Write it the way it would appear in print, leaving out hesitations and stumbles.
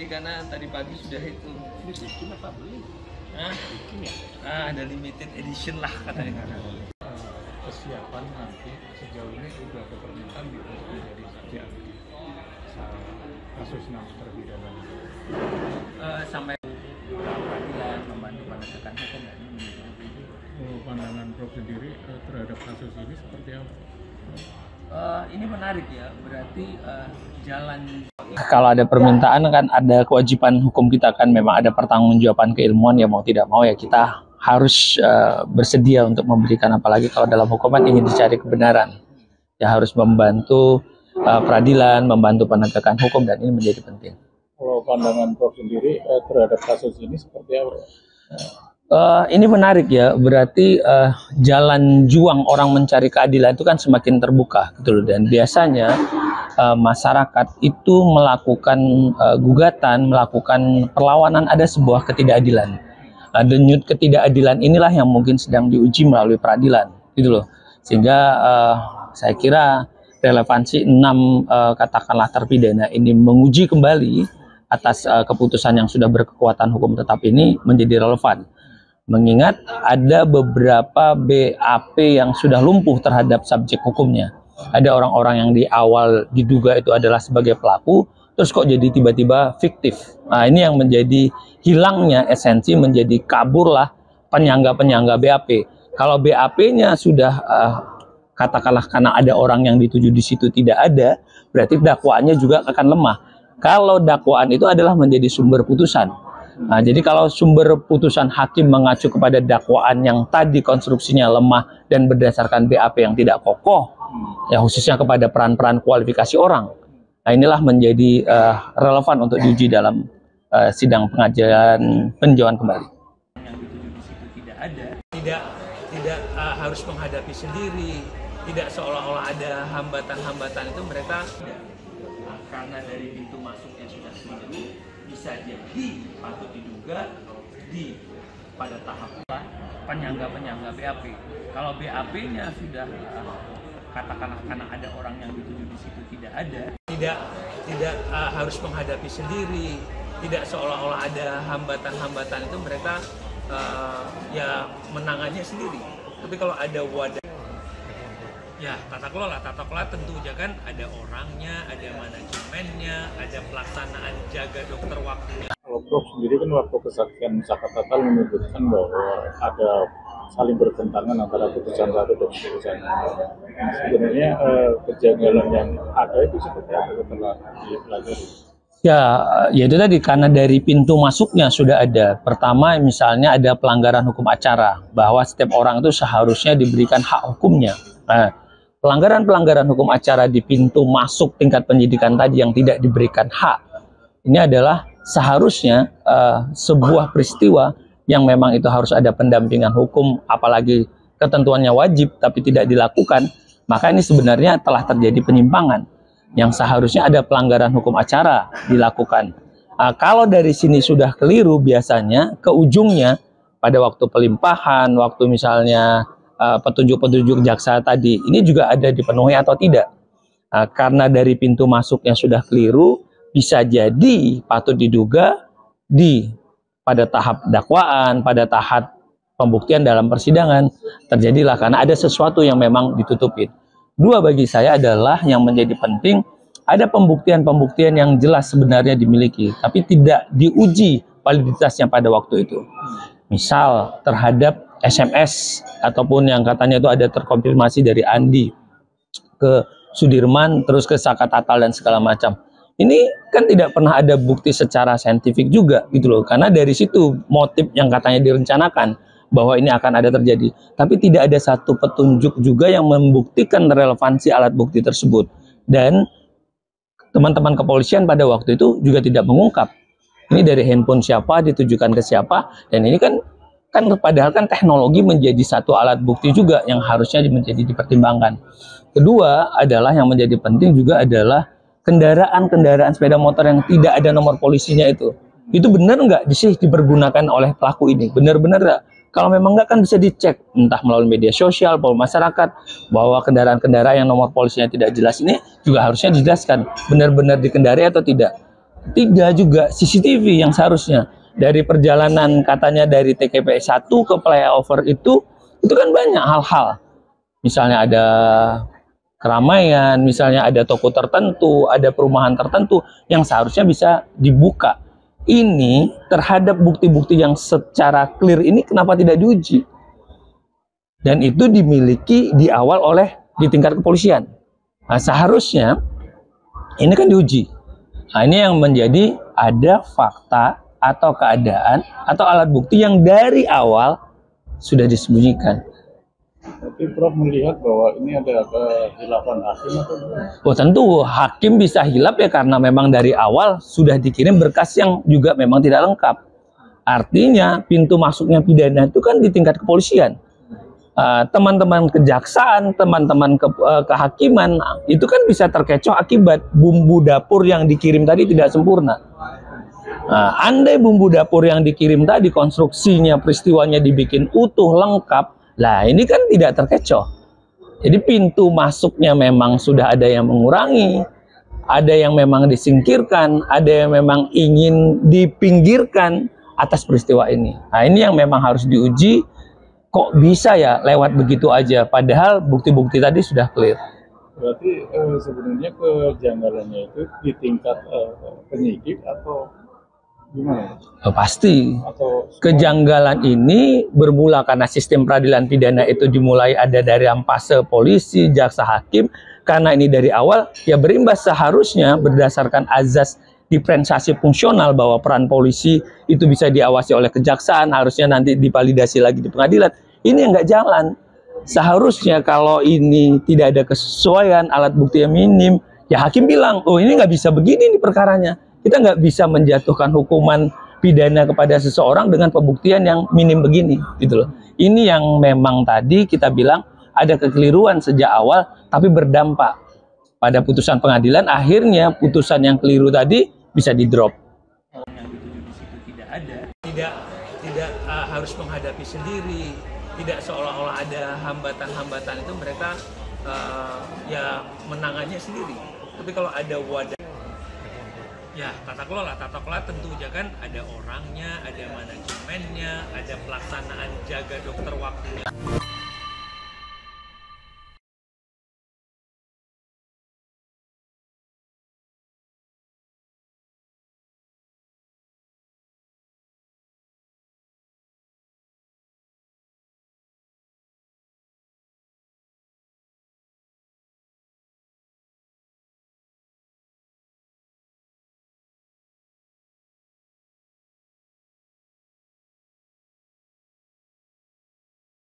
Jadi karena tadi pagi sudah itu. Ini bikin apa beli? Nah, Bikin ya? ada limited edition lah katanya. Kesiapan nanti sejauh ini sudah ada permintaan untuk menjadi saksi ahli kasus 6 terpidana. Sampai peradilan membantu penegakan hukum dan ini. Pandangan Prof sendiri terhadap kasus ini seperti apa? Ini menarik ya, berarti jalan. Kalau ada permintaan kan ada kewajiban hukum kita kan, memang ada pertanggungjawaban keilmuan ya, mau tidak mau ya kita harus bersedia untuk memberikan, apalagi kalau dalam hukuman ingin dicari kebenaran ya, harus membantu peradilan, membantu penegakan hukum, dan ini menjadi penting. Kalau pandangan Prof sendiri terhadap kasus ini seperti apa? Ini menarik ya, berarti jalan juang orang mencari keadilan itu kan semakin terbuka gitu loh, dan biasanya masyarakat itu melakukan gugatan, melakukan perlawanan, ada sebuah ketidakadilan. Denyut ketidakadilan inilah yang mungkin sedang diuji melalui peradilan gitu loh, sehingga saya kira relevansi 6 katakanlah terpidana ini menguji kembali atas keputusan yang sudah berkekuatan hukum tetap ini menjadi relevan. Mengingat ada beberapa BAP yang sudah lumpuh terhadap subjek hukumnya. Ada orang-orang yang di awal diduga itu adalah sebagai pelaku, terus kok jadi tiba-tiba fiktif. Nah, ini yang menjadi hilangnya esensi, menjadi kaburlah penyangga-penyangga BAP. Kalau BAP-nya sudah katakanlah karena ada orang yang dituju di situ tidak ada, berarti dakwaannya juga akan lemah. Kalau dakwaan itu adalah menjadi sumber putusan. Nah, jadi kalau sumber putusan hakim mengacu kepada dakwaan yang tadi konstruksinya lemah dan berdasarkan BAP yang tidak kokoh, ya khususnya kepada peran-peran kualifikasi orang, nah inilah menjadi relevan untuk diuji dalam sidang pengajuan peninjauan kembali. Yang dituju di situ tidak ada, tidak harus menghadapi sendiri, tidak seolah-olah ada hambatan-hambatan itu mereka tidak. Karena dari pintu masuknya sudah keliru, bisa jadi patut diduga pada tahap penyangga-penyangga BAP. Kalau BAP-nya sudah katakanlah karena ada orang yang dituju di situ tidak ada, tidak harus menghadapi sendiri, tidak seolah-olah ada hambatan-hambatan itu mereka ya menangannya sendiri. Tapi kalau ada wadah, ya tata kelola tentu aja kan ada orangnya, ada manajemennya, ada pelaksanaan jaga dokter waktunya. Kalau Prof sendiri kan waktu kesaksian Zakat Tatal menyebutkan bahwa ada saling bertentangan antara putusan satu dan putusan lain. Sebenarnya kejanggalan yang ada itu seperti apa setelah dipelajari? Ya itu tadi, karena dari pintu masuknya sudah ada. Pertama misalnya ada pelanggaran hukum acara, bahwa setiap orang itu seharusnya diberikan hak hukumnya. Nah, pelanggaran-pelanggaran hukum acara di pintu masuk tingkat penyidikan tadi yang tidak diberikan hak, ini adalah seharusnya sebuah peristiwa yang memang itu harus ada pendampingan hukum, apalagi ketentuannya wajib tapi tidak dilakukan, maka ini sebenarnya telah terjadi penyimpangan yang seharusnya ada pelanggaran hukum acara dilakukan. Kalau dari sini sudah keliru, biasanya ke ujungnya pada waktu pelimpahan, waktu misalnya petunjuk-petunjuk jaksa tadi, ini juga ada dipenuhi atau tidak. Karena dari pintu masuknya sudah keliru, bisa jadi patut diduga pada tahap dakwaan, pada tahap pembuktian dalam persidangan terjadilah karena ada sesuatu yang memang ditutupin. Dua bagi saya adalah yang menjadi penting, ada pembuktian-pembuktian yang jelas sebenarnya dimiliki, tapi tidak diuji validitasnya pada waktu itu. Misal terhadap SMS ataupun yang katanya itu ada terkonfirmasi dari Andi ke Sudirman terus ke Zakat Tatal dan segala macam. Ini kan tidak pernah ada bukti secara saintifik juga gitu loh, karena dari situ motif yang katanya direncanakan bahwa ini akan ada terjadi, tapi tidak ada satu petunjuk juga yang membuktikan relevansi alat bukti tersebut. Dan teman-teman kepolisian pada waktu itu juga tidak mengungkap ini dari handphone siapa, ditujukan ke siapa, dan ini kan padahal kan teknologi menjadi satu alat bukti juga yang harusnya menjadi dipertimbangkan. Kedua adalah yang menjadi penting juga adalah kendaraan sepeda motor yang tidak ada nomor polisinya itu benar nggak sih dipergunakan oleh pelaku ini, benar-benar nggak? Kalau memang nggak kan bisa dicek entah melalui media sosial, melalui masyarakat, bahwa kendaraan-kendaraan yang nomor polisinya tidak jelas ini juga harusnya dijelaskan benar-benar dikendarai atau tidak. Tiga juga CCTV yang seharusnya dari perjalanan katanya dari TKP 1 ke flyover itu kan banyak hal-hal. Misalnya ada keramaian, misalnya ada toko tertentu, ada perumahan tertentu yang seharusnya bisa dibuka. Ini terhadap bukti-bukti yang secara clear ini kenapa tidak diuji? Dan itu dimiliki di awal di tingkat kepolisian. Nah, seharusnya ini kan diuji. Nah, ini yang menjadi ada fakta atau keadaan atau alat bukti yang dari awal sudah disembunyikan. Tapi Prof melihat bahwa ini ada kehilafan hakim atau gimana? Oh, tentu hakim bisa hilaf ya karena memang dari awal sudah dikirim berkas yang juga memang tidak lengkap. Artinya pintu masuknya pidana itu kan di tingkat kepolisian. Teman-teman kejaksaan, teman-teman kehakiman itu kan bisa terkecoh akibat bumbu dapur yang dikirim tadi tidak sempurna. Andai bumbu dapur yang dikirim tadi konstruksinya, peristiwanya dibikin utuh, lengkap, lah ini kan tidak terkecoh. Jadi pintu masuknya memang sudah ada yang mengurangi, ada yang memang disingkirkan, ada yang memang ingin dipinggirkan atas peristiwa ini. Nah, ini yang memang harus diuji. Kok bisa ya lewat begitu aja, padahal bukti-bukti tadi sudah clear. Berarti sebenarnya kejanggalannya itu di tingkat penyidik atau gimana? Pasti. Atau kejanggalan ini bermula karena sistem peradilan pidana itu dimulai ada dari ampase polisi, jaksa hakim. Karena ini dari awal ya berimbas seharusnya berdasarkan azas diferensiasi fungsional bahwa peran polisi itu bisa diawasi oleh kejaksaan, harusnya nanti divalidasi lagi di pengadilan. Ini yang nggak jalan. Seharusnya kalau ini tidak ada kesesuaian, alat bukti yang minim, ya hakim bilang, oh ini nggak bisa begini nih perkaranya. Kita nggak bisa menjatuhkan hukuman pidana kepada seseorang dengan pembuktian yang minim begini, gitu loh. Ini yang memang tadi kita bilang ada kekeliruan sejak awal, tapi berdampak pada putusan pengadilan. Akhirnya putusan yang keliru tadi bisa di drop. Yang dituju di situ tidak ada, tidak harus menghadapi sendiri, tidak seolah-olah ada hambatan-hambatan itu mereka ya menangannya sendiri. Tapi kalau ada wadah, ya tata kelola tentu aja kan ada orangnya, ada manajemennya, ada pelaksanaan jaga dokter waktu.